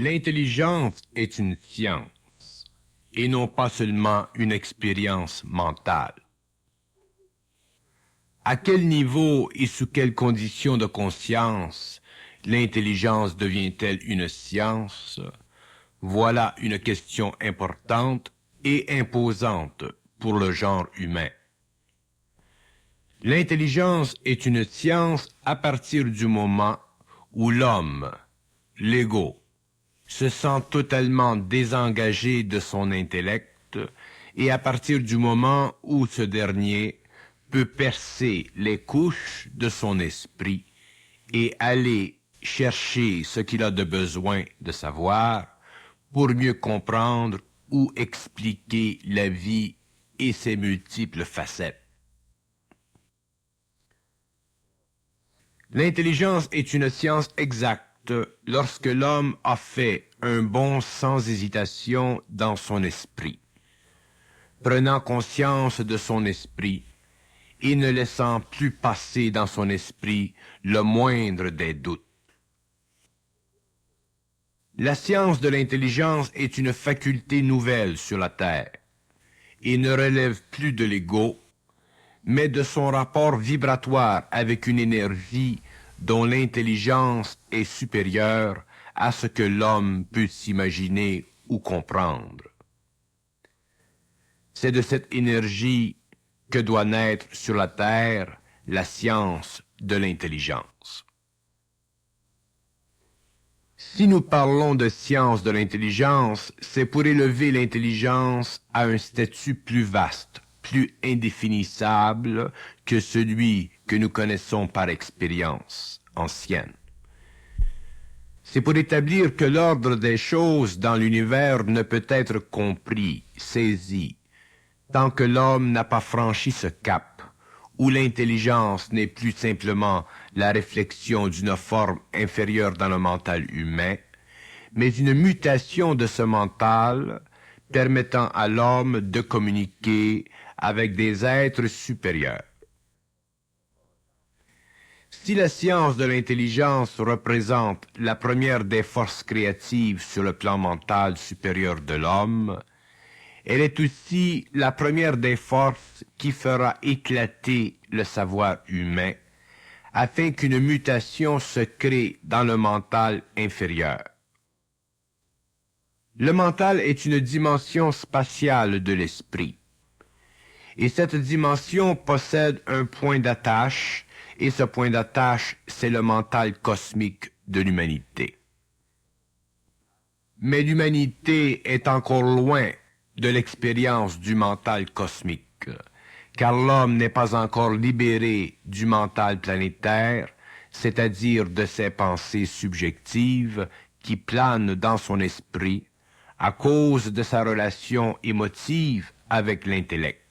L'intelligence est une science et non pas seulement une expérience mentale. À quel niveau et sous quelles conditions de conscience l'intelligence devient-elle une science? Voilà une question importante et imposante pour le genre humain. L'intelligence est une science à partir du moment où l'homme, l'ego, se sent totalement désengagé de son intellect et à partir du moment où ce dernier peut percer les couches de son esprit et aller chercher ce qu'il a de besoin de savoir pour mieux comprendre ou expliquer la vie et ses multiples facettes. L'intelligence est une science exacte lorsque l'homme a fait un bond sans hésitation dans son esprit, prenant conscience de son esprit et ne laissant plus passer dans son esprit le moindre des doutes. La science de l'intelligence est une faculté nouvelle sur la Terre et ne relève plus de l'ego, mais de son rapport vibratoire avec une énergie dont l'intelligence est supérieure à ce que l'homme peut s'imaginer ou comprendre. C'est de cette énergie que doit naître sur la Terre la science de l'intelligence. Si nous parlons de science de l'intelligence, c'est pour élever l'intelligence à un statut plus vaste, plus indéfinissable que celui que nous connaissons par expérience ancienne. C'est pour établir que l'ordre des choses dans l'univers ne peut être compris, saisi, tant que l'homme n'a pas franchi ce cap, où l'intelligence n'est plus simplement la réflexion d'une forme inférieure dans le mental humain, mais une mutation de ce mental permettant à l'homme de communiquer avec des êtres supérieurs. Si la science de l'intelligence représente la première des forces créatives sur le plan mental supérieur de l'homme, elle est aussi la première des forces qui fera éclater le savoir humain afin qu'une mutation se crée dans le mental inférieur. Le mental est une dimension spatiale de l'esprit. Et cette dimension possède un point d'attache, et ce point d'attache, c'est le mental cosmique de l'humanité. Mais l'humanité est encore loin de l'expérience du mental cosmique, car l'homme n'est pas encore libéré du mental planétaire, c'est-à-dire de ses pensées subjectives qui planent dans son esprit à cause de sa relation émotive avec l'intellect.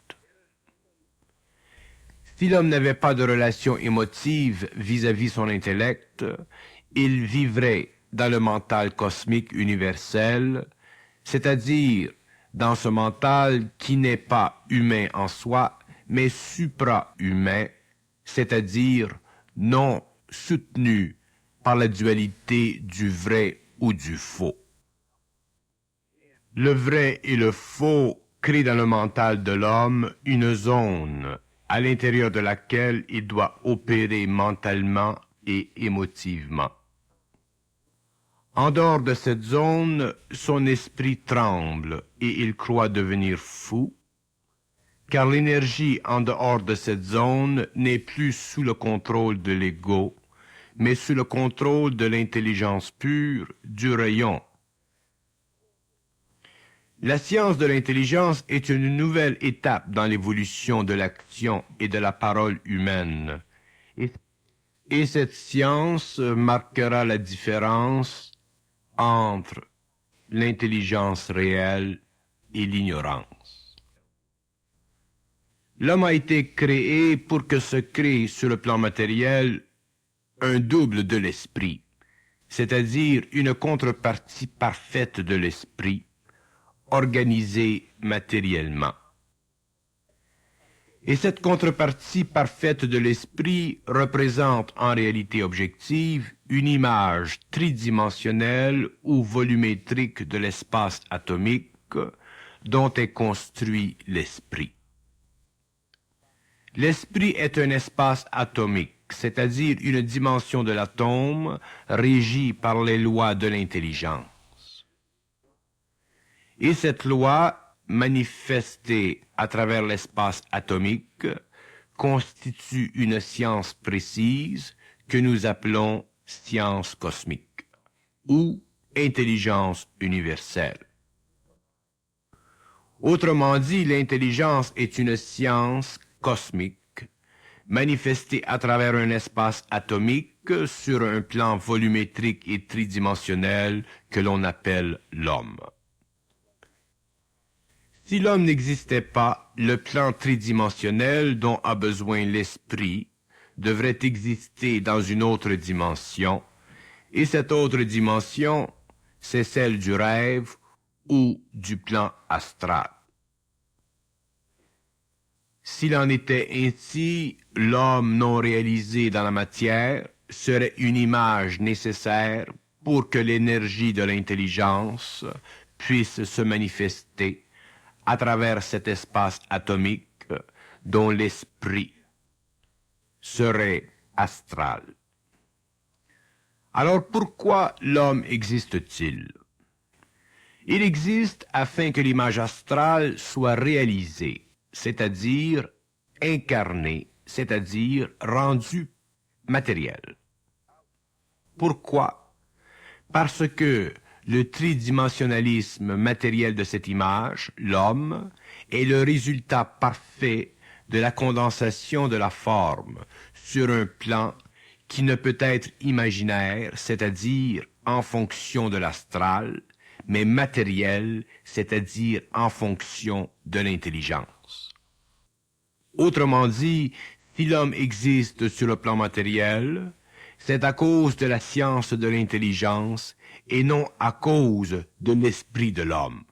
Si l'homme n'avait pas de relation émotive vis-à-vis son intellect, il vivrait dans le mental cosmique universel, c'est-à-dire dans ce mental qui n'est pas humain en soi, mais supra-humain, c'est-à-dire non soutenu par la dualité du vrai ou du faux. Le vrai et le faux créent dans le mental de l'homme une zone à l'intérieur de laquelle il doit opérer mentalement et émotivement. En dehors de cette zone, son esprit tremble et il croit devenir fou, car l'énergie en dehors de cette zone n'est plus sous le contrôle de l'ego, mais sous le contrôle de l'intelligence pure du rayon. La science de l'intelligence est une nouvelle étape dans l'évolution de l'action et de la parole humaine. Et cette science marquera la différence entre l'intelligence réelle et l'ignorance. L'homme a été créé pour que se crée sur le plan matériel un double de l'esprit, c'est-à-dire une contrepartie parfaite de l'esprit, organisé matériellement. Et cette contrepartie parfaite de l'esprit représente en réalité objective une image tridimensionnelle ou volumétrique de l'espace atomique dont est construit l'esprit. L'esprit est un espace atomique, c'est-à-dire une dimension de l'atome régie par les lois de l'intelligence. Et cette loi, manifestée à travers l'espace atomique, constitue une science précise que nous appelons science cosmique ou intelligence universelle. Autrement dit, l'intelligence est une science cosmique manifestée à travers un espace atomique sur un plan volumétrique et tridimensionnel que l'on appelle l'homme. Si l'homme n'existait pas, le plan tridimensionnel dont a besoin l'esprit devrait exister dans une autre dimension, et cette autre dimension, c'est celle du rêve ou du plan astral. S'il en était ainsi, l'homme non réalisé dans la matière serait une image nécessaire pour que l'énergie de l'intelligence puisse se manifester à travers cet espace atomique dont l'esprit serait astral. Alors pourquoi l'homme existe-t-il? Il existe afin que l'image astrale soit réalisée, c'est-à-dire incarnée, c'est-à-dire rendue matérielle. Pourquoi? Parce que le tridimensionnalisme matériel de cette image, l'homme, est le résultat parfait de la condensation de la forme sur un plan qui ne peut être imaginaire, c'est-à-dire en fonction de l'astral, mais matériel, c'est-à-dire en fonction de l'intelligence. Autrement dit, si l'homme existe sur le plan matériel, c'est à cause de la science de l'intelligence et non à cause de l'esprit de l'homme.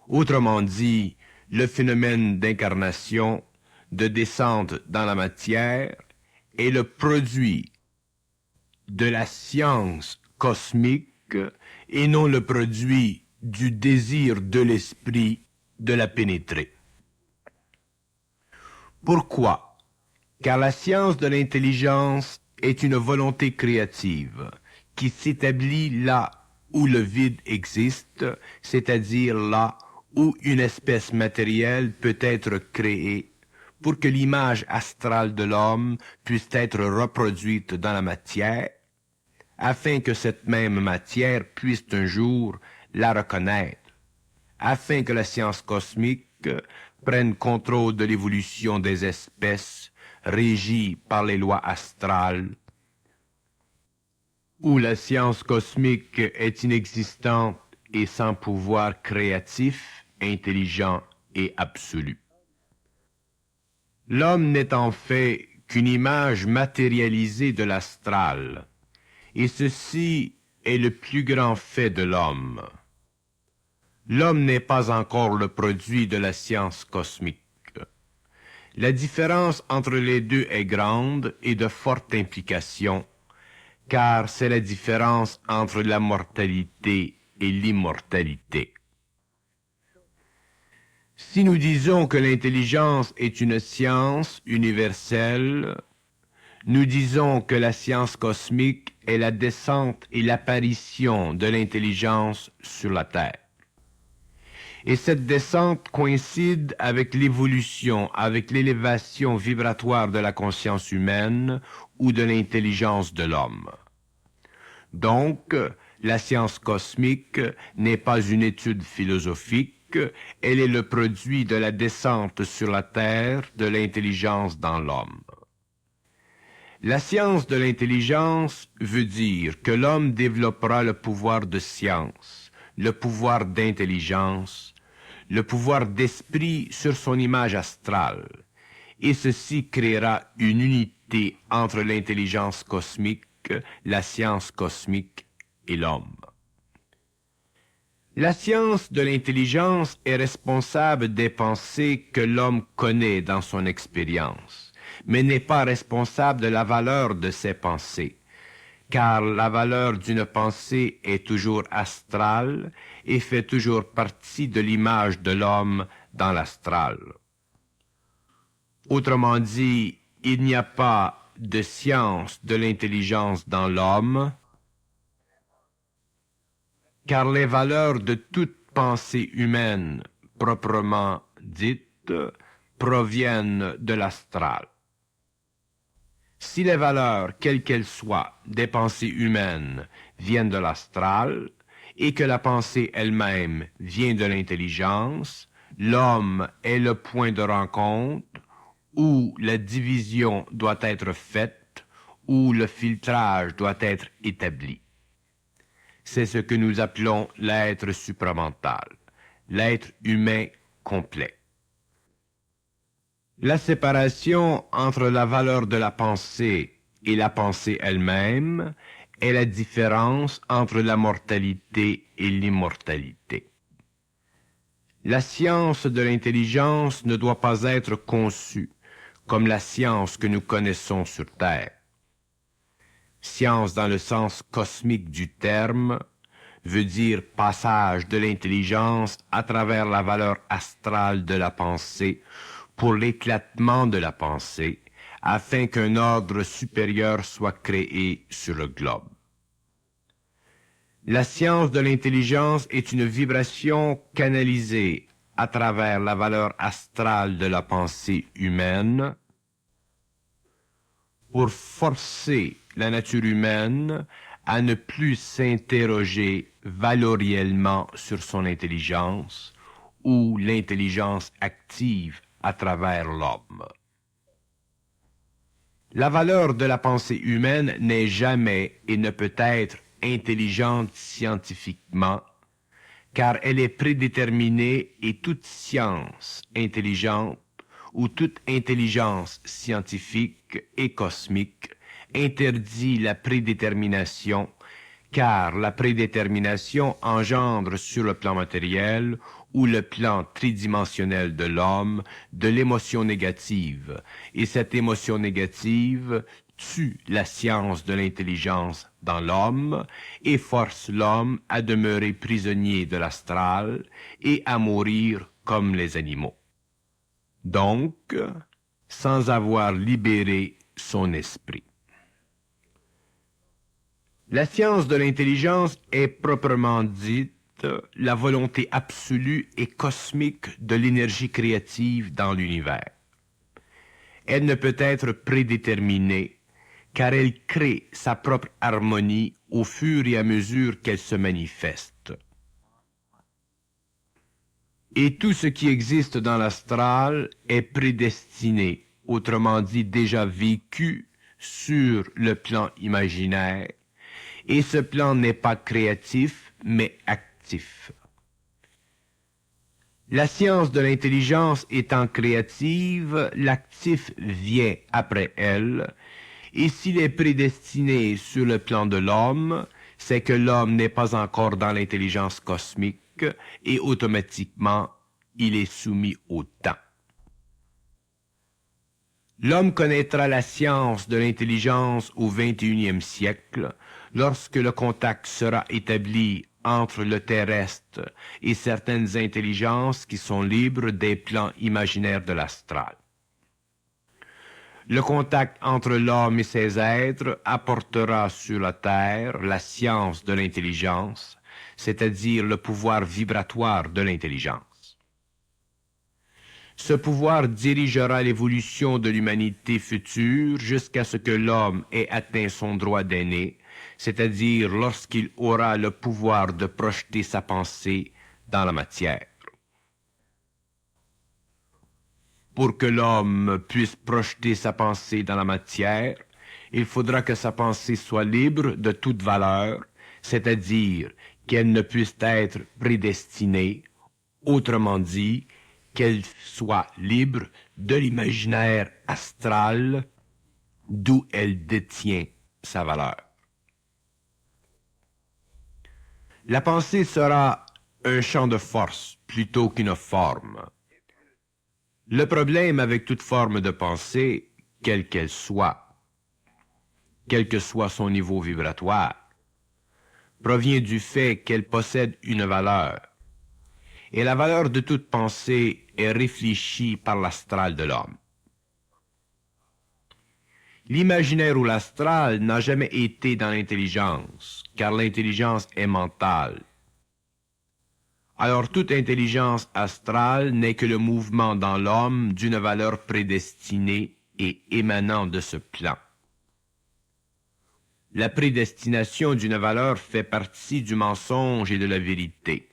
Autrement dit, le phénomène d'incarnation, de descente dans la matière, est le produit de la science cosmique et non le produit du désir de l'esprit de la pénétrer. Pourquoi? Car la science de l'intelligence est une volonté créative qui s'établit là où le vide existe, c'est-à-dire là où une espèce matérielle peut être créée pour que l'image astrale de l'homme puisse être reproduite dans la matière, afin que cette même matière puisse un jour la reconnaître, afin que la science cosmique prenne contrôle de l'évolution des espèces régies par les lois astrales, où la science cosmique est inexistante et sans pouvoir créatif, intelligent et absolu. L'homme n'est en fait qu'une image matérialisée de l'astral, et ceci est le plus grand fait de l'homme. L'homme n'est pas encore le produit de la science cosmique. La différence entre les deux est grande et de forte implication, car c'est la différence entre la mortalité et l'immortalité. Si nous disons que l'intelligence est une science universelle, nous disons que la science cosmique est la descente et l'apparition de l'intelligence sur la Terre. Et cette descente coïncide avec l'évolution, avec l'élévation vibratoire de la conscience humaine ou de l'intelligence de l'homme. Donc, la science cosmique n'est pas une étude philosophique, elle est le produit de la descente sur la Terre de l'intelligence dans l'homme. La science de l'intelligence veut dire que l'homme développera le pouvoir de science, le pouvoir d'intelligence, le pouvoir d'esprit sur son image astrale, et ceci créera une unité entre l'intelligence cosmique, la science cosmique et l'homme. La science de l'intelligence est responsable des pensées que l'homme connaît dans son expérience, mais n'est pas responsable de la valeur de ces pensées, car la valeur d'une pensée est toujours astrale et fait toujours partie de l'image de l'homme dans l'astral. Autrement dit, il n'y a pas de science de l'intelligence dans l'homme, car les valeurs de toute pensée humaine, proprement dite, proviennent de l'astral. Si les valeurs, quelles qu'elles soient, des pensées humaines viennent de l'astral, et que la pensée elle-même vient de l'intelligence, l'homme est le point de rencontre où la division doit être faite, où le filtrage doit être établi. C'est ce que nous appelons l'être supramental, l'être humain complet. La séparation entre la valeur de la pensée et la pensée elle-même est la différence entre la mortalité et l'immortalité. La science de l'intelligence ne doit pas être conçue comme la science que nous connaissons sur Terre. Science dans le sens cosmique du terme veut dire passage de l'intelligence à travers la valeur astrale de la pensée pour l'éclatement de la pensée, afin qu'un ordre supérieur soit créé sur le globe. La science de l'intelligence est une vibration canalisée à travers la valeur astrale de la pensée humaine pour forcer la nature humaine à ne plus s'interroger valoriellement sur son intelligence ou l'intelligence active à travers l'homme. La valeur de la pensée humaine n'est jamais et ne peut être intelligente scientifiquement, car elle est prédéterminée et toute science intelligente ou toute intelligence scientifique et cosmique interdit la prédétermination, car la prédétermination engendre sur le plan matériel ou le plan tridimensionnel de l'homme de l'émotion négative, et cette émotion négative tue la science de l'intelligence dans l'homme et force l'homme à demeurer prisonnier de l'astral et à mourir comme les animaux. Donc, sans avoir libéré son esprit. La science de l'intelligence est proprement dite la volonté absolue et cosmique de l'énergie créative dans l'univers. Elle ne peut être prédéterminée, car elle crée sa propre harmonie au fur et à mesure qu'elle se manifeste. Et tout ce qui existe dans l'astral est prédestiné, autrement dit déjà vécu sur le plan imaginaire, et ce plan n'est pas créatif, mais actif. La science de l'intelligence étant créative, l'actif vient après elle, et s'il est prédestiné sur le plan de l'homme, c'est que l'homme n'est pas encore dans l'intelligence cosmique, et automatiquement, il est soumis au temps. L'homme connaîtra la science de l'intelligence au XXIe siècle, lorsque le contact sera établi entre le terrestre et certaines intelligences qui sont libres des plans imaginaires de l'astral. Le contact entre l'homme et ses êtres apportera sur la Terre la science de l'intelligence, c'est-à-dire le pouvoir vibratoire de l'intelligence. Ce pouvoir dirigera l'évolution de l'humanité future jusqu'à ce que l'homme ait atteint son droit d'aîné, c'est-à-dire lorsqu'il aura le pouvoir de projeter sa pensée dans la matière. Pour que l'homme puisse projeter sa pensée dans la matière, il faudra que sa pensée soit libre de toute valeur, c'est-à-dire qu'elle ne puisse être prédestinée, autrement dit, qu'elle soit libre de l'imaginaire astral d'où elle détient sa valeur. La pensée sera un champ de force plutôt qu'une forme. Le problème avec toute forme de pensée, quelle qu'elle soit, quel que soit son niveau vibratoire, provient du fait qu'elle possède une valeur. Et la valeur de toute pensée est réfléchie par l'astral de l'homme. L'imaginaire ou l'astral n'a jamais été dans l'intelligence, car l'intelligence est mentale. Alors toute intelligence astrale n'est que le mouvement dans l'homme d'une valeur prédestinée et émanant de ce plan. La prédestination d'une valeur fait partie du mensonge et de la vérité.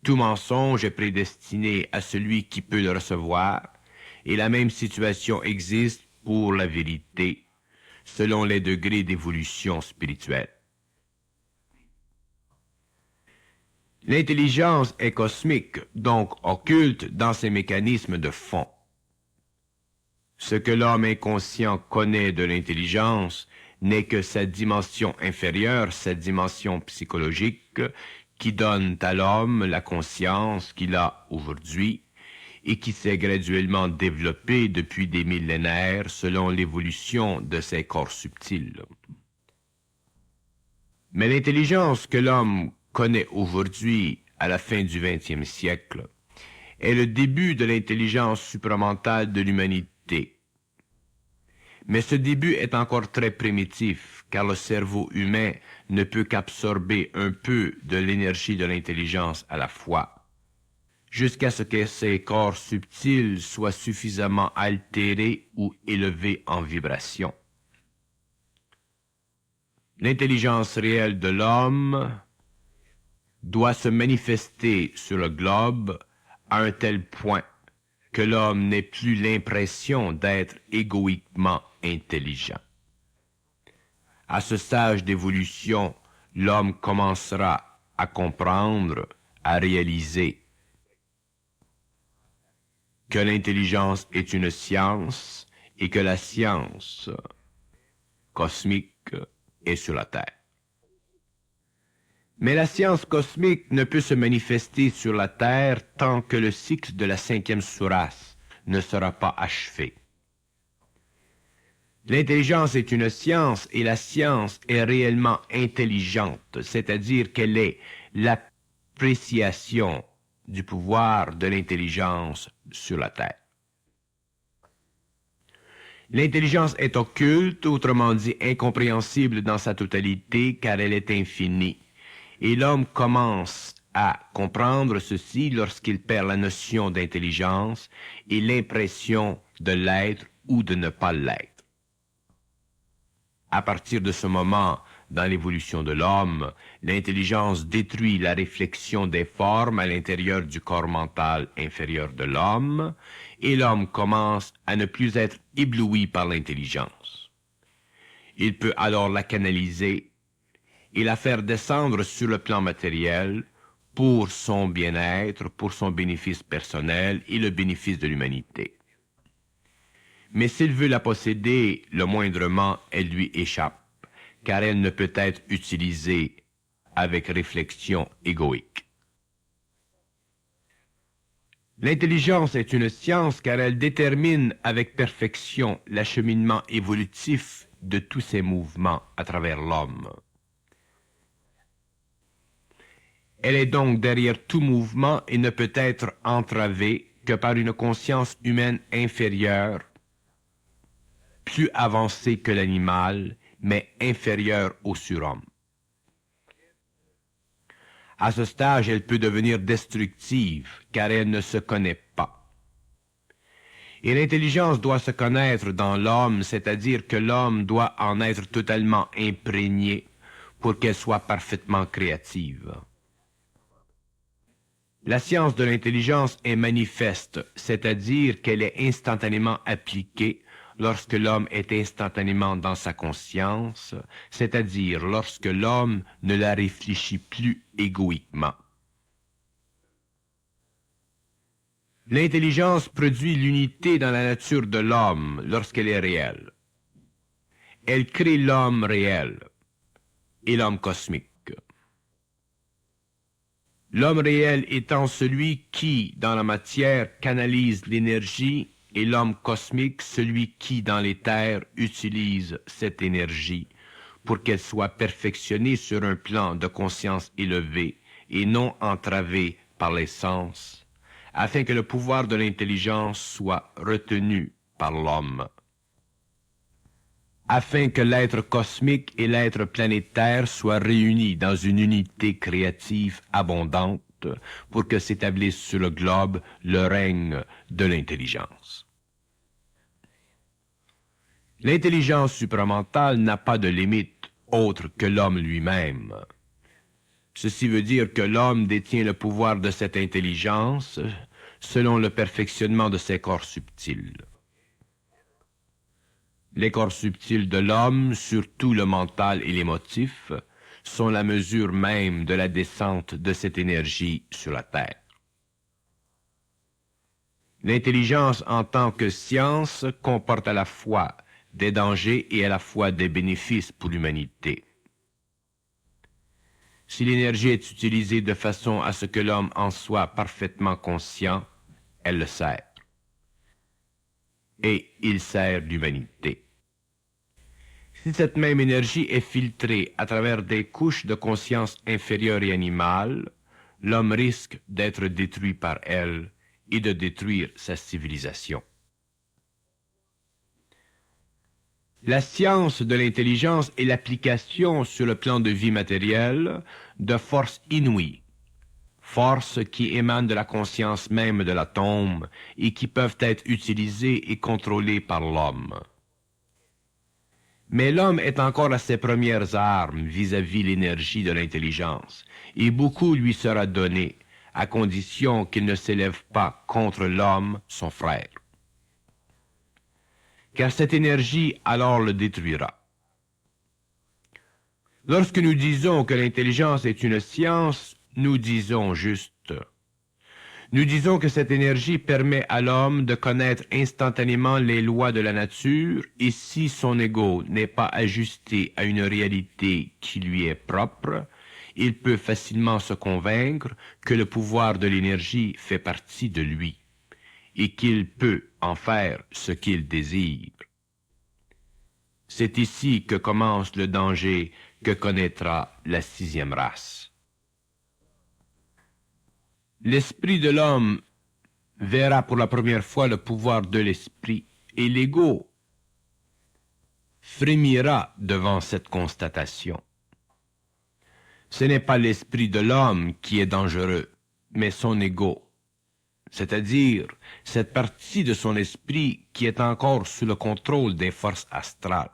Tout mensonge est prédestiné à celui qui peut le recevoir, et la même situation existe pour la vérité, selon les degrés d'évolution spirituelle. L'intelligence est cosmique, donc occulte dans ses mécanismes de fond. Ce que l'homme inconscient connaît de l'intelligence n'est que sa dimension inférieure, sa dimension psychologique, qui donne à l'homme la conscience qu'il a aujourd'hui et qui s'est graduellement développée depuis des millénaires selon l'évolution de ses corps subtils. Mais l'intelligence que l'homme connaît aujourd'hui, à la fin du XXe siècle, est le début de l'intelligence supramentale de l'humanité. Mais ce début est encore très primitif, car le cerveau humain ne peut qu'absorber un peu de l'énergie de l'intelligence à la fois, jusqu'à ce que ces corps subtils soient suffisamment altérés ou élevés en vibration. L'intelligence réelle de l'homme doit se manifester sur le globe à un tel point que l'homme n'ait plus l'impression d'être égoïquement intelligent. À ce stage d'évolution, l'homme commencera à comprendre, à réaliser que l'intelligence est une science et que la science cosmique est sur la Terre. Mais la science cosmique ne peut se manifester sur la Terre tant que le cycle de la 5e sourate ne sera pas achevé. L'intelligence est une science et la science est réellement intelligente, c'est-à-dire qu'elle est l'appréciation du pouvoir de l'intelligence sur la Terre. L'intelligence est occulte, autrement dit incompréhensible dans sa totalité, car elle est infinie. Et l'homme commence à comprendre ceci lorsqu'il perd la notion d'intelligence et l'impression de l'être ou de ne pas l'être. À partir de ce moment, dans l'évolution de l'homme, l'intelligence détruit la réflexion des formes à l'intérieur du corps mental inférieur de l'homme, et l'homme commence à ne plus être ébloui par l'intelligence. Il peut alors la canaliser et la faire descendre sur le plan matériel pour son bien-être, pour son bénéfice personnel et le bénéfice de l'humanité. Mais s'il veut la posséder, le moindrement, elle lui échappe, car elle ne peut être utilisée avec réflexion égoïque. L'intelligence est une science car elle détermine avec perfection l'acheminement évolutif de tous ces mouvements à travers l'homme. Elle est donc derrière tout mouvement et ne peut être entravée que par une conscience humaine inférieure, plus avancée que l'animal, mais inférieure au surhomme. À ce stage, elle peut devenir destructive, car elle ne se connaît pas. Et l'intelligence doit se connaître dans l'homme, c'est-à-dire que l'homme doit en être totalement imprégné pour qu'elle soit parfaitement créative. La science de l'intelligence est manifeste, c'est-à-dire qu'elle est instantanément appliquée lorsque l'homme est instantanément dans sa conscience, c'est-à-dire lorsque l'homme ne la réfléchit plus égoïquement. L'intelligence produit l'unité dans la nature de l'homme lorsqu'elle est réelle. Elle crée l'homme réel et l'homme cosmique. L'homme réel étant celui qui, dans la matière, canalise l'énergie, et l'homme cosmique, celui qui, dans l'éther, utilise cette énergie pour qu'elle soit perfectionnée sur un plan de conscience élevé et non entravée par les sens, afin que le pouvoir de l'intelligence soit retenu par l'homme. Afin que l'être cosmique et l'être planétaire soient réunis dans une unité créative abondante pour que s'établisse sur le globe le règne de l'intelligence. L'intelligence supramentale n'a pas de limite autre que l'homme lui-même. Ceci veut dire que l'homme détient le pouvoir de cette intelligence selon le perfectionnement de ses corps subtils. Les corps subtils de l'homme, surtout le mental et l'émotif, sont la mesure même de la descente de cette énergie sur la Terre. L'intelligence en tant que science comporte à la fois des dangers et à la fois des bénéfices pour l'humanité. Si l'énergie est utilisée de façon à ce que l'homme en soit parfaitement conscient, elle le sert. Et il sert l'humanité. Si cette même énergie est filtrée à travers des couches de conscience inférieure et animale, l'homme risque d'être détruit par elle et de détruire sa civilisation. La science de l'intelligence est l'application sur le plan de vie matérielle de forces inouïes, forces qui émanent de la conscience même de l'atome et qui peuvent être utilisées et contrôlées par l'homme. Mais l'homme est encore à ses premières armes vis-à-vis l'énergie de l'intelligence, et beaucoup lui sera donné, à condition qu'il ne s'élève pas contre l'homme, son frère. Car cette énergie alors le détruira. Lorsque nous disons que l'intelligence est une science, nous disons juste. Nous disons que cette énergie permet à l'homme de connaître instantanément les lois de la nature, et si son ego n'est pas ajusté à une réalité qui lui est propre, il peut facilement se convaincre que le pouvoir de l'énergie fait partie de lui, et qu'il peut en faire ce qu'il désire. C'est ici que commence le danger que connaîtra la sixième race. L'esprit de l'homme verra pour la première fois le pouvoir de l'esprit, et l'ego frémira devant cette constatation. Ce n'est pas l'esprit de l'homme qui est dangereux, mais son ego, c'est-à-dire cette partie de son esprit qui est encore sous le contrôle des forces astrales.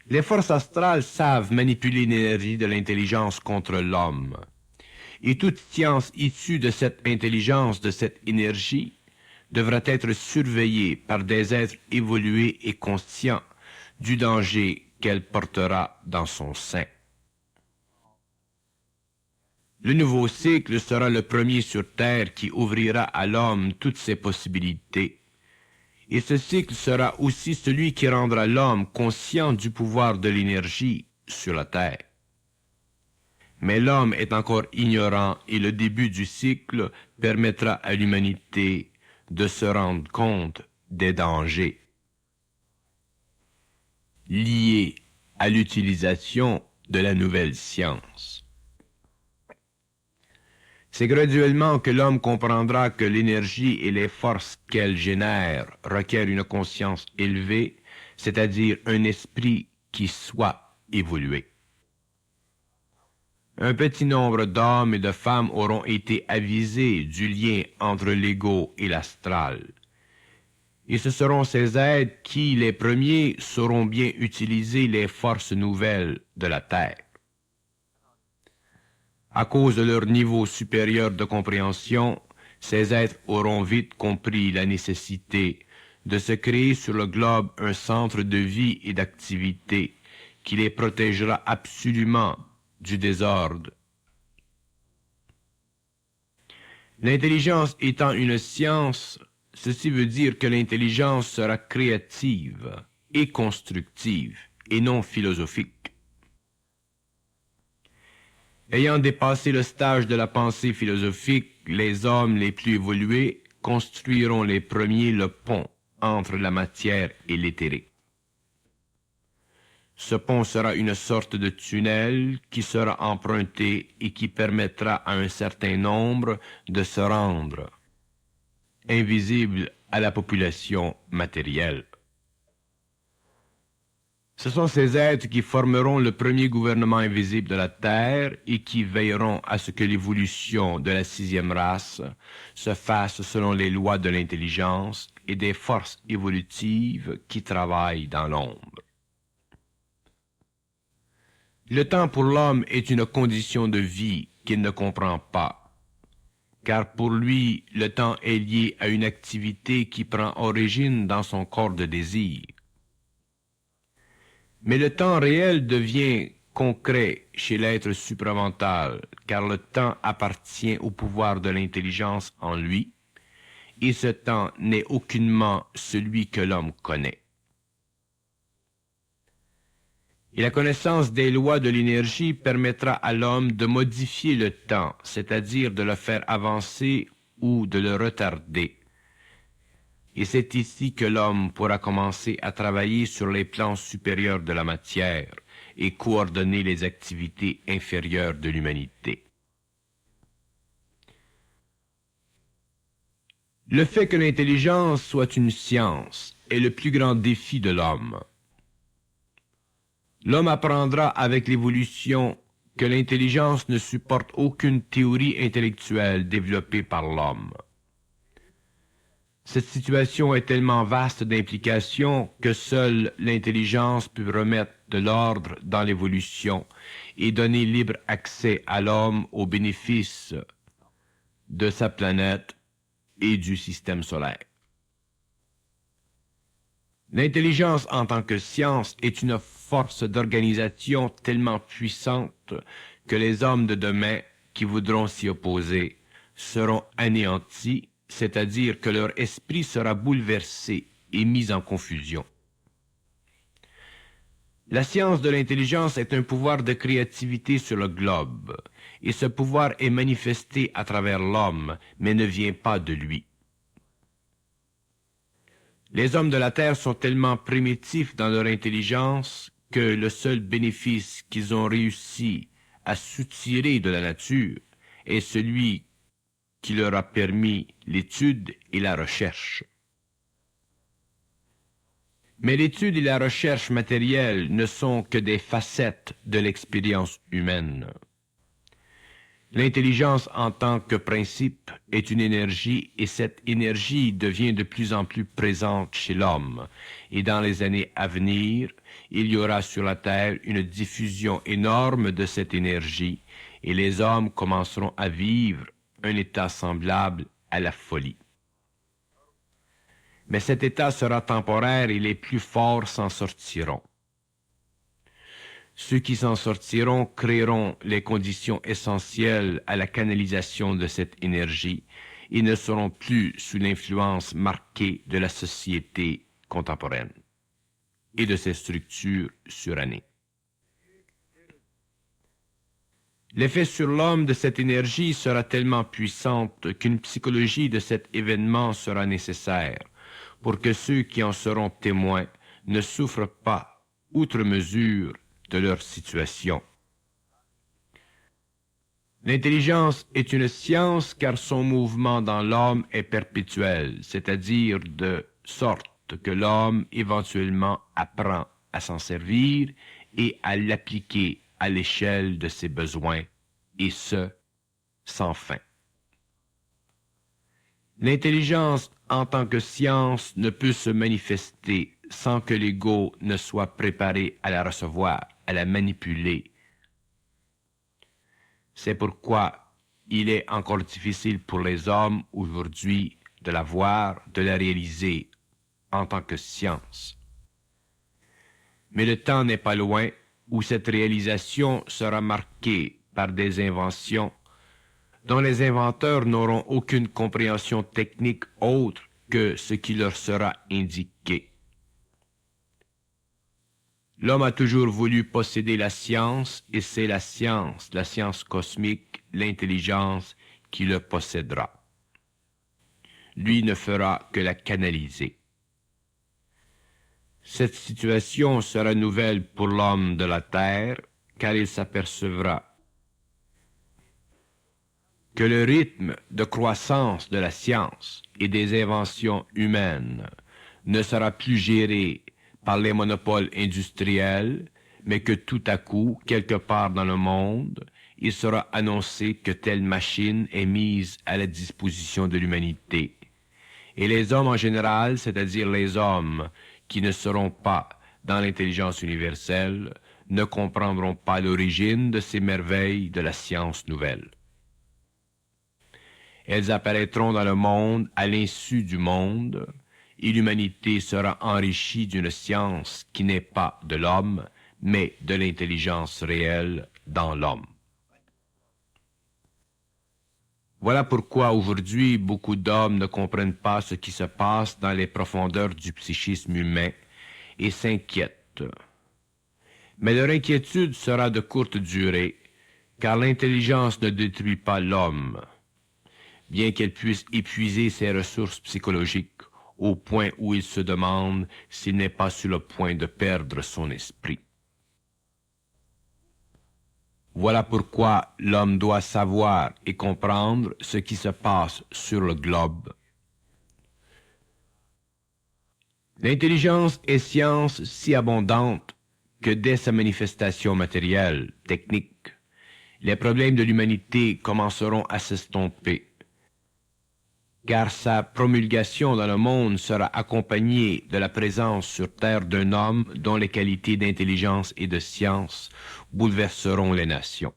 Les forces astrales savent manipuler l'énergie de l'intelligence contre l'homme. Et toute science issue de cette intelligence, de cette énergie, devra être surveillée par des êtres évolués et conscients du danger qu'elle portera dans son sein. Le nouveau cycle sera le premier sur Terre qui ouvrira à l'homme toutes ses possibilités, et ce cycle sera aussi celui qui rendra l'homme conscient du pouvoir de l'énergie sur la Terre. Mais l'homme est encore ignorant et le début du cycle permettra à l'humanité de se rendre compte des dangers liés à l'utilisation de la nouvelle science. C'est graduellement que l'homme comprendra que l'énergie et les forces qu'elle génère requièrent une conscience élevée, c'est-à-dire un esprit qui soit évolué. Un petit nombre d'hommes et de femmes auront été avisés du lien entre l'ego et l'astral. Et ce seront ces êtres qui, les premiers, sauront bien utiliser les forces nouvelles de la Terre. À cause de leur niveau supérieur de compréhension, ces êtres auront vite compris la nécessité de se créer sur le globe un centre de vie et d'activité qui les protégera absolument du désordre. L'intelligence étant une science, ceci veut dire que l'intelligence sera créative et constructive et non philosophique. Ayant dépassé le stage de la pensée philosophique, les hommes les plus évolués construiront les premiers le pont entre la matière et l'éthérique. Ce pont sera une sorte de tunnel qui sera emprunté et qui permettra à un certain nombre de se rendre invisible à la population matérielle. Ce sont ces êtres qui formeront le premier gouvernement invisible de la Terre et qui veilleront à ce que l'évolution de la sixième race se fasse selon les lois de l'intelligence et des forces évolutives qui travaillent dans l'ombre. Le temps pour l'homme est une condition de vie qu'il ne comprend pas, car pour lui, le temps est lié à une activité qui prend origine dans son corps de désir. Mais le temps réel devient concret chez l'être supramental, car le temps appartient au pouvoir de l'intelligence en lui, et ce temps n'est aucunement celui que l'homme connaît. Et la connaissance des lois de l'énergie permettra à l'homme de modifier le temps, c'est-à-dire de le faire avancer ou de le retarder. Et c'est ici que l'homme pourra commencer à travailler sur les plans supérieurs de la matière et coordonner les activités inférieures de l'humanité. Le fait que l'intelligence soit une science est le plus grand défi de l'homme. L'homme apprendra avec l'évolution que l'intelligence ne supporte aucune théorie intellectuelle développée par l'homme. Cette situation est tellement vaste d'implications que seule l'intelligence peut remettre de l'ordre dans l'évolution et donner libre accès à l'homme aux bénéfices de sa planète et du système solaire. L'intelligence en tant que science est une force d'organisation tellement puissante que les hommes de demain qui voudront s'y opposer seront anéantis, c'est-à-dire que leur esprit sera bouleversé et mis en confusion. La science de l'intelligence est un pouvoir de créativité sur le globe, et ce pouvoir est manifesté à travers l'homme, mais ne vient pas de lui. Les hommes de la Terre sont tellement primitifs dans leur intelligence que le seul bénéfice qu'ils ont réussi à soutirer de la nature est celui qui leur a permis l'étude et la recherche. Mais l'étude et la recherche matérielle ne sont que des facettes de l'expérience humaine. L'intelligence en tant que principe est une énergie et cette énergie devient de plus en plus présente chez l'homme. Et dans les années à venir, il y aura sur la Terre une diffusion énorme de cette énergie et les hommes commenceront à vivre un état semblable à la folie. Mais cet état sera temporaire et les plus forts s'en sortiront. Ceux qui s'en sortiront créeront les conditions essentielles à la canalisation de cette énergie et ne seront plus sous l'influence marquée de la société contemporaine et de ses structures surannées. L'effet sur l'homme de cette énergie sera tellement puissante qu'une psychologie de cet événement sera nécessaire pour que ceux qui en seront témoins ne souffrent pas, outre mesure, de leur situation. L'intelligence est une science car son mouvement dans l'homme est perpétuel, c'est-à-dire de sorte que l'homme éventuellement apprend à s'en servir et à l'appliquer à l'échelle de ses besoins, et ce, sans fin. L'intelligence en tant que science ne peut se manifester sans que l'ego ne soit préparé à la recevoir, à la manipuler. C'est pourquoi il est encore difficile pour les hommes aujourd'hui de la voir, de la réaliser en tant que science. Mais le temps n'est pas loin où cette réalisation sera marquée par des inventions dont les inventeurs n'auront aucune compréhension technique autre que ce qui leur sera indiqué. L'homme a toujours voulu posséder la science, et c'est la science cosmique, l'intelligence, qui le possédera. Lui ne fera que la canaliser. Cette situation sera nouvelle pour l'homme de la Terre, car il s'apercevra que le rythme de croissance de la science et des inventions humaines ne sera plus géré par les monopoles industriels, mais que tout à coup, quelque part dans le monde, il sera annoncé que telle machine est mise à la disposition de l'humanité. Et les hommes en général, c'est-à-dire les hommes qui ne seront pas dans l'intelligence universelle, ne comprendront pas l'origine de ces merveilles de la science nouvelle. Elles apparaîtront dans le monde à l'insu du monde, et l'humanité sera enrichie d'une science qui n'est pas de l'homme, mais de l'intelligence réelle dans l'homme. Voilà pourquoi aujourd'hui beaucoup d'hommes ne comprennent pas ce qui se passe dans les profondeurs du psychisme humain et s'inquiètent. Mais leur inquiétude sera de courte durée, car l'intelligence ne détruit pas l'homme, bien qu'elle puisse épuiser ses ressources psychologiques au point où il se demande s'il n'est pas sur le point de perdre son esprit. Voilà pourquoi l'homme doit savoir et comprendre ce qui se passe sur le globe. L'intelligence est science si abondante que dès sa manifestation matérielle, technique, les problèmes de l'humanité commenceront à s'estomper, car sa promulgation dans le monde sera accompagnée de la présence sur Terre d'un homme dont les qualités d'intelligence et de science bouleverseront les nations.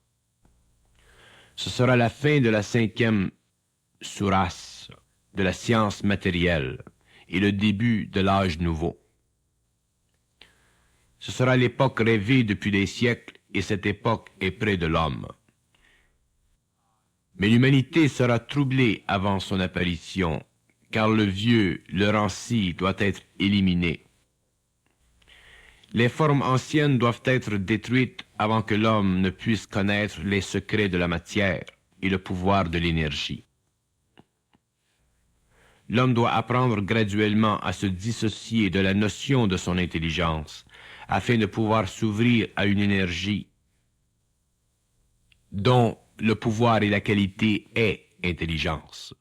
Ce sera la fin de la 5e Suras, de la science matérielle, et le début de l'âge nouveau. Ce sera l'époque rêvée depuis des siècles, et cette époque est près de l'homme. Mais l'humanité sera troublée avant son apparition, car le vieux, le ranci, doit être éliminé. Les formes anciennes doivent être détruites avant que l'homme ne puisse connaître les secrets de la matière et le pouvoir de l'énergie. L'homme doit apprendre graduellement à se dissocier de la notion de son intelligence, afin de pouvoir s'ouvrir à une énergie dont le pouvoir et la qualité est intelligence.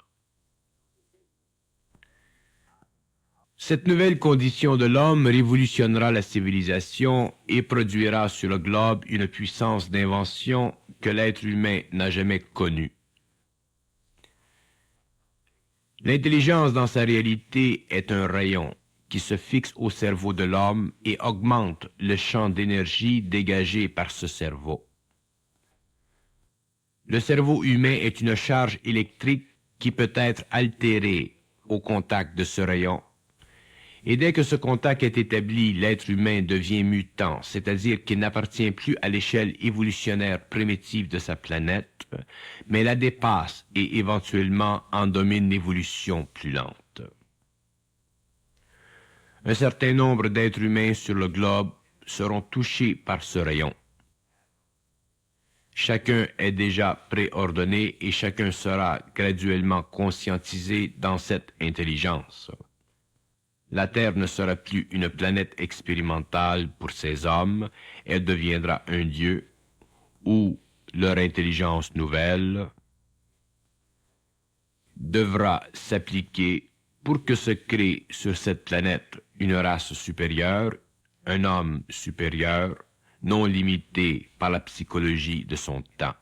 Cette nouvelle condition de l'homme révolutionnera la civilisation et produira sur le globe une puissance d'invention que l'être humain n'a jamais connue. L'intelligence dans sa réalité est un rayon qui se fixe au cerveau de l'homme et augmente le champ d'énergie dégagé par ce cerveau. Le cerveau humain est une charge électrique qui peut être altérée au contact de ce rayon. Et dès que ce contact est établi, l'être humain devient mutant, c'est-à-dire qu'il n'appartient plus à l'échelle évolutionnaire primitive de sa planète, mais la dépasse et éventuellement en domine l'évolution plus lente. Un certain nombre d'êtres humains sur le globe seront touchés par ce rayon. Chacun est déjà préordonné et chacun sera graduellement conscientisé dans cette intelligence. La Terre ne sera plus une planète expérimentale pour ces hommes, elle deviendra un Dieu où leur intelligence nouvelle devra s'appliquer pour que se crée sur cette planète une race supérieure, un homme supérieur, non limité par la psychologie de son temps.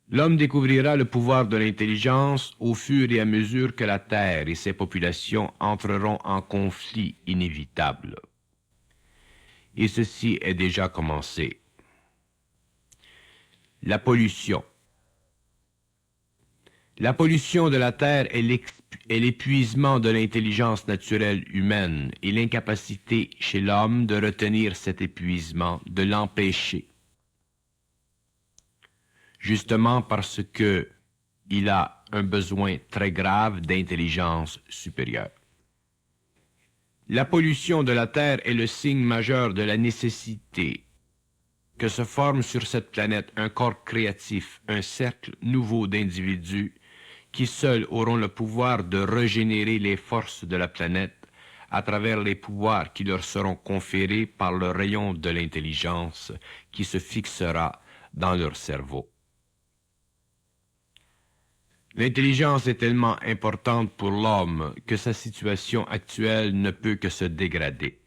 L'homme découvrira le pouvoir de l'intelligence au fur et à mesure que la Terre et ses populations entreront en conflit inévitable. Et ceci est déjà commencé. La pollution. La pollution de la Terre est l'épuisement de l'intelligence naturelle humaine et l'incapacité chez l'homme de retenir cet épuisement, de l'empêcher. Justement parce que il a un besoin très grave d'intelligence supérieure. La pollution de la Terre est le signe majeur de la nécessité que se forme sur cette planète un corps créatif, un cercle nouveau d'individus qui seuls auront le pouvoir de régénérer les forces de la planète à travers les pouvoirs qui leur seront conférés par le rayon de l'intelligence qui se fixera dans leur cerveau. L'intelligence est tellement importante pour l'homme que sa situation actuelle ne peut que se dégrader.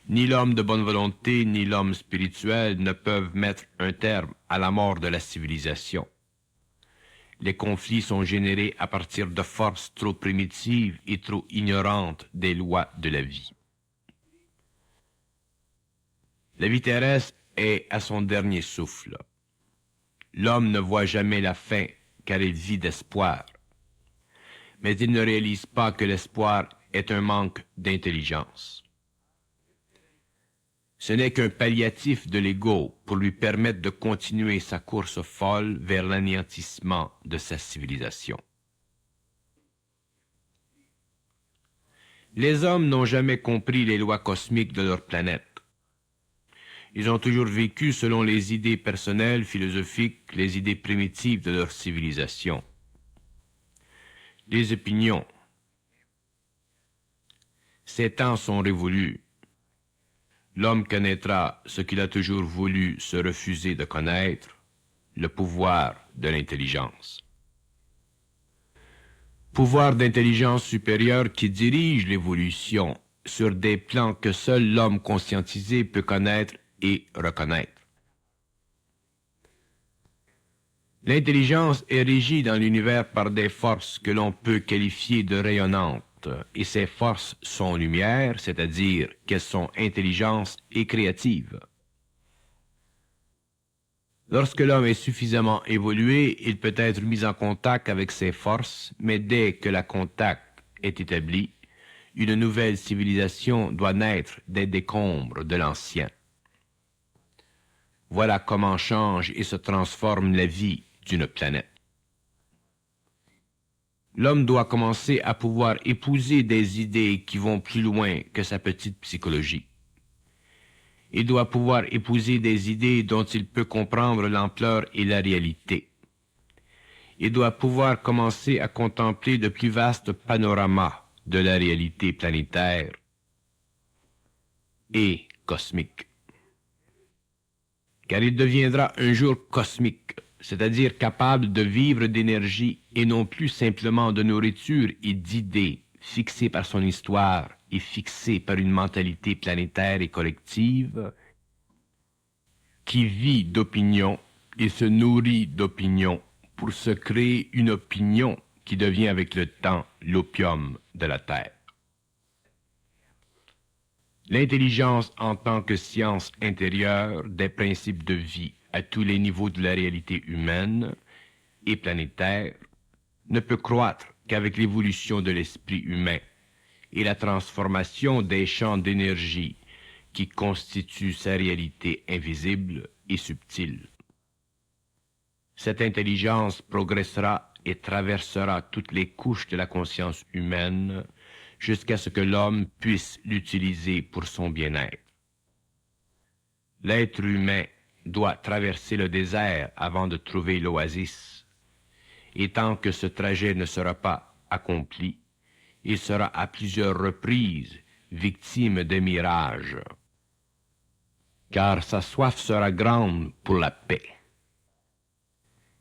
Ni l'homme de bonne volonté, ni l'homme spirituel ne peuvent mettre un terme à la mort de la civilisation. Les conflits sont générés à partir de forces trop primitives et trop ignorantes des lois de la vie. La vie terrestre est à son dernier souffle. L'homme ne voit jamais la fin car il vit d'espoir. Mais il ne réalise pas que l'espoir est un manque d'intelligence. Ce n'est qu'un palliatif de l'ego pour lui permettre de continuer sa course folle vers l'anéantissement de sa civilisation. Les hommes n'ont jamais compris les lois cosmiques de leur planète. Ils ont toujours vécu selon les idées personnelles, philosophiques, les idées primitives de leur civilisation. Les opinions. Ces temps sont révolus. L'homme connaîtra ce qu'il a toujours voulu se refuser de connaître, le pouvoir de l'intelligence. Pouvoir d'intelligence supérieure qui dirige l'évolution sur des plans que seul l'homme conscientisé peut connaître et reconnaître. L'intelligence est régie dans l'univers par des forces que l'on peut qualifier de rayonnantes, et ces forces sont lumière, c'est-à-dire qu'elles sont intelligence et créatives. Lorsque l'homme est suffisamment évolué, il peut être mis en contact avec ces forces, mais dès que le contact est établi, une nouvelle civilisation doit naître des décombres de l'ancien. Voilà comment change et se transforme la vie d'une planète. L'homme doit commencer à pouvoir épouser des idées qui vont plus loin que sa petite psychologie. Il doit pouvoir épouser des idées dont il peut comprendre l'ampleur et la réalité. Il doit pouvoir commencer à contempler de plus vastes panoramas de la réalité planétaire et cosmique. Car il deviendra un jour cosmique, c'est-à-dire capable de vivre d'énergie et non plus simplement de nourriture et d'idées fixées par son histoire et fixées par une mentalité planétaire et collective qui vit d'opinion et se nourrit d'opinion pour se créer une opinion qui devient avec le temps l'opium de la Terre. L'intelligence en tant que science intérieure des principes de vie à tous les niveaux de la réalité humaine et planétaire ne peut croître qu'avec l'évolution de l'esprit humain et la transformation des champs d'énergie qui constituent sa réalité invisible et subtile. Cette intelligence progressera et traversera toutes les couches de la conscience humaine jusqu'à ce que l'homme puisse l'utiliser pour son bien-être. L'être humain doit traverser le désert avant de trouver l'oasis, et tant que ce trajet ne sera pas accompli, il sera à plusieurs reprises victime de mirages, car sa soif sera grande pour la paix.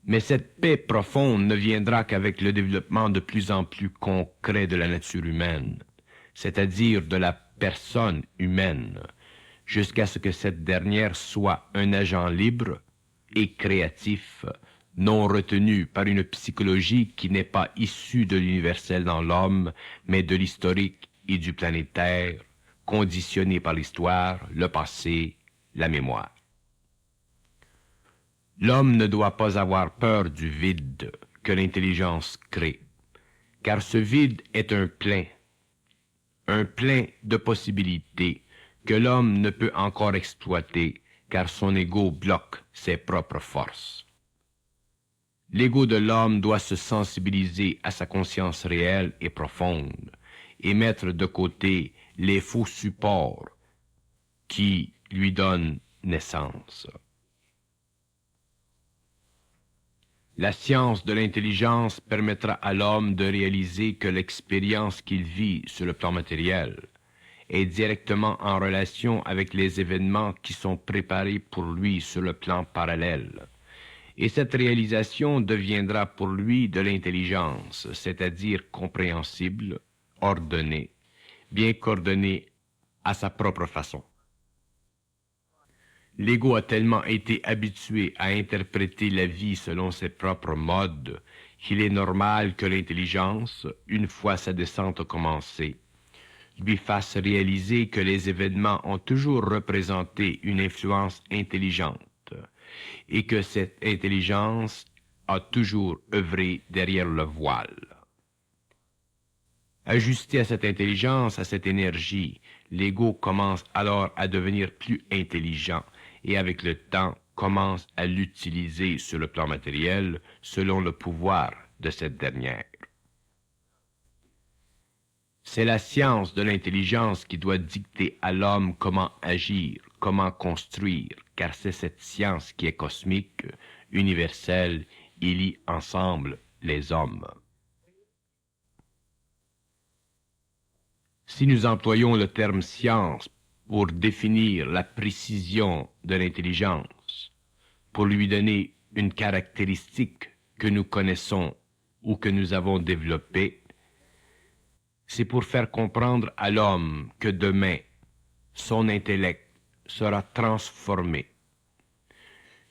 Mais cette paix profonde ne viendra qu'avec le développement de plus en plus concret de la nature humaine, c'est-à-dire de la personne humaine, jusqu'à ce que cette dernière soit un agent libre et créatif, non retenu par une psychologie qui n'est pas issue de l'universel dans l'homme, mais de l'historique et du planétaire, conditionné par l'histoire, le passé, la mémoire. L'homme ne doit pas avoir peur du vide que l'intelligence crée, car ce vide est un plein de possibilités que l'homme ne peut encore exploiter, car son ego bloque ses propres forces. L'ego de l'homme doit se sensibiliser à sa conscience réelle et profonde, et mettre de côté les faux supports qui lui donnent naissance. La science de l'intelligence permettra à l'homme de réaliser que l'expérience qu'il vit sur le plan matériel est directement en relation avec les événements qui sont préparés pour lui sur le plan parallèle. Et cette réalisation deviendra pour lui de l'intelligence, c'est-à-dire compréhensible, ordonnée, bien coordonnée à sa propre façon. L'ego a tellement été habitué à interpréter la vie selon ses propres modes qu'il est normal que l'intelligence, une fois sa descente commencée, lui fasse réaliser que les événements ont toujours représenté une influence intelligente et que cette intelligence a toujours œuvré derrière le voile. Ajusté à cette intelligence, à cette énergie, l'ego commence alors à devenir plus intelligent et avec le temps commence à l'utiliser sur le plan matériel selon le pouvoir de cette dernière. C'est la science de l'intelligence qui doit dicter à l'homme comment agir, comment construire, car c'est cette science qui est cosmique, universelle et lie ensemble les hommes. Si nous employons le terme science pour définir la précision de l'intelligence, pour lui donner une caractéristique que nous connaissons ou que nous avons développée, c'est pour faire comprendre à l'homme que demain, son intellect sera transformé,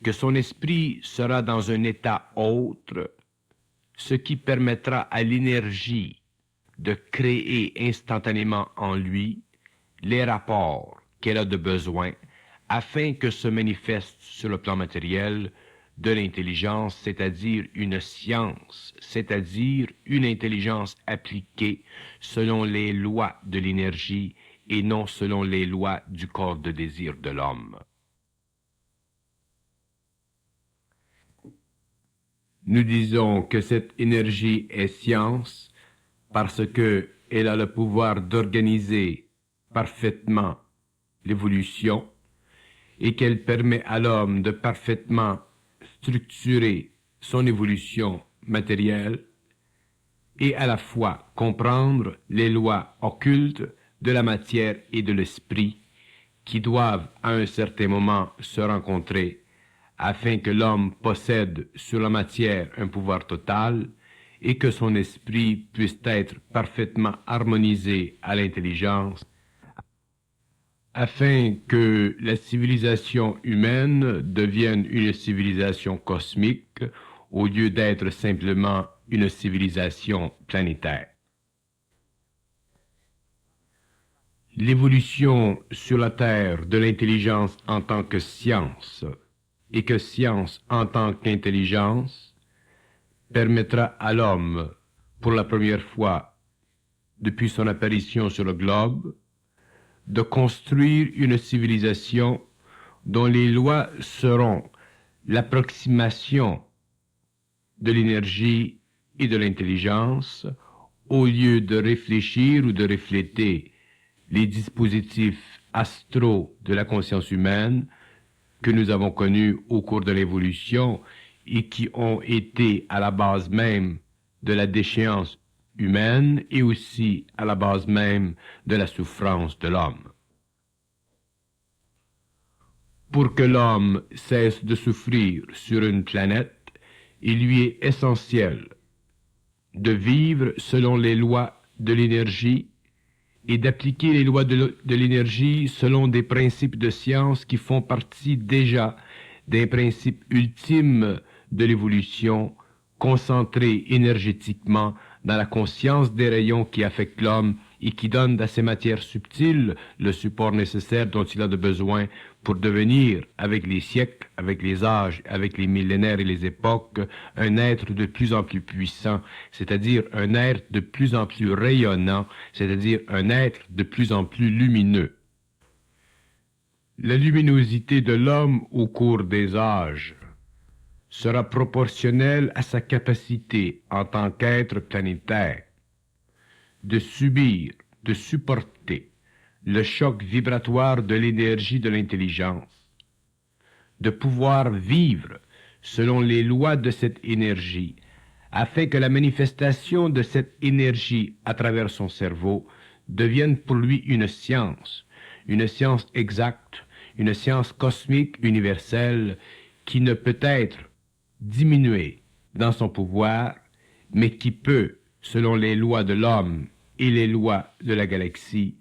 que son esprit sera dans un état autre, ce qui permettra à l'énergie de créer instantanément en lui les rapports qu'elle a de besoin afin que se manifeste sur le plan matériel de l'intelligence, c'est-à-dire une science, c'est-à-dire une intelligence appliquée selon les lois de l'énergie et non selon les lois du corps de désir de l'homme. Nous disons que cette énergie est science parce qu'elle a le pouvoir d'organiser parfaitement l'évolution et qu'elle permet à l'homme de parfaitement structurer son évolution matérielle et à la fois comprendre les lois occultes de la matière et de l'esprit qui doivent à un certain moment se rencontrer afin que l'homme possède sur la matière un pouvoir total et que son esprit puisse être parfaitement harmonisé à l'intelligence afin que la civilisation humaine devienne une civilisation cosmique au lieu d'être simplement une civilisation planétaire. L'évolution sur la Terre de l'intelligence en tant que science et que science en tant qu'intelligence permettra à l'homme, pour la première fois depuis son apparition sur le globe, de construire une civilisation dont les lois seront l'approximation de l'énergie et de l'intelligence au lieu de réfléchir ou de refléter les dispositifs astraux de la conscience humaine que nous avons connus au cours de l'évolution et qui ont été à la base même de la déchéance humaine et aussi à la base même de la souffrance de l'homme. Pour que l'homme cesse de souffrir sur une planète, il lui est essentiel de vivre selon les lois de l'énergie et d'appliquer les lois de l'énergie selon des principes de science qui font partie déjà des principes ultimes de l'évolution, concentrés énergétiquement dans la conscience des rayons qui affectent l'homme et qui donnent à ces matières subtiles le support nécessaire dont il a de besoin pour devenir, avec les siècles, avec les âges, avec les millénaires et les époques, un être de plus en plus puissant, c'est-à-dire un être de plus en plus rayonnant, c'est-à-dire un être de plus en plus lumineux. La luminosité de l'homme au cours des âges sera proportionnelle à sa capacité en tant qu'être planétaire de subir, de supporter le choc vibratoire de l'énergie de l'intelligence, de pouvoir vivre selon les lois de cette énergie, afin que la manifestation de cette énergie à travers son cerveau devienne pour lui une science exacte, une science cosmique universelle qui ne peut être diminuée dans son pouvoir, mais qui peut, selon les lois de l'homme et les lois de la galaxie,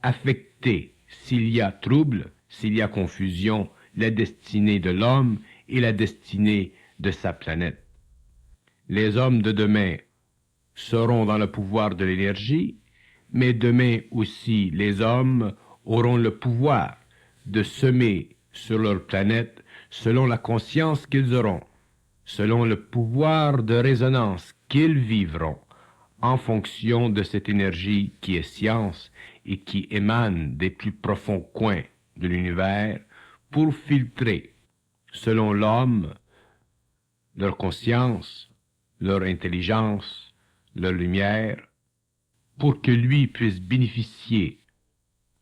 affecter, s'il y a trouble, s'il y a confusion, la destinée de l'homme et la destinée de sa planète. Les hommes de demain seront dans le pouvoir de l'énergie, mais demain aussi les hommes auront le pouvoir de semer sur leur planète selon la conscience qu'ils auront, selon le pouvoir de résonance qu'ils vivront, en fonction de cette énergie qui est science et qui émane des plus profonds coins de l'univers pour filtrer, selon l'homme, leur conscience, leur intelligence, leur lumière, pour que lui puisse bénéficier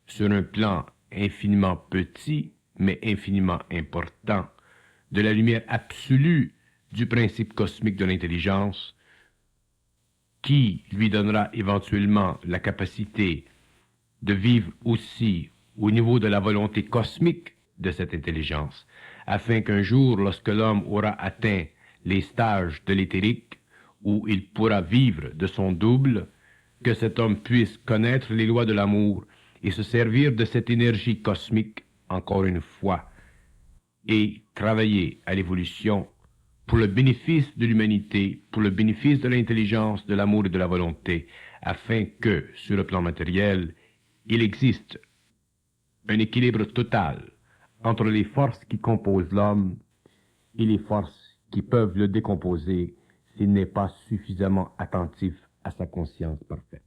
sur un plan infiniment petit, mais infiniment important, de la lumière absolue du principe cosmique de l'intelligence, qui lui donnera éventuellement la capacité de vivre aussi au niveau de la volonté cosmique de cette intelligence, afin qu'un jour, lorsque l'homme aura atteint les stages de l'éthérique, où il pourra vivre de son double, que cet homme puisse connaître les lois de l'amour et se servir de cette énergie cosmique, encore une fois, et travailler à l'évolution pour le bénéfice de l'humanité, pour le bénéfice de l'intelligence, de l'amour et de la volonté, afin que, sur le plan matériel, il existe un équilibre total entre les forces qui composent l'homme et les forces qui peuvent le décomposer s'il n'est pas suffisamment attentif à sa conscience parfaite.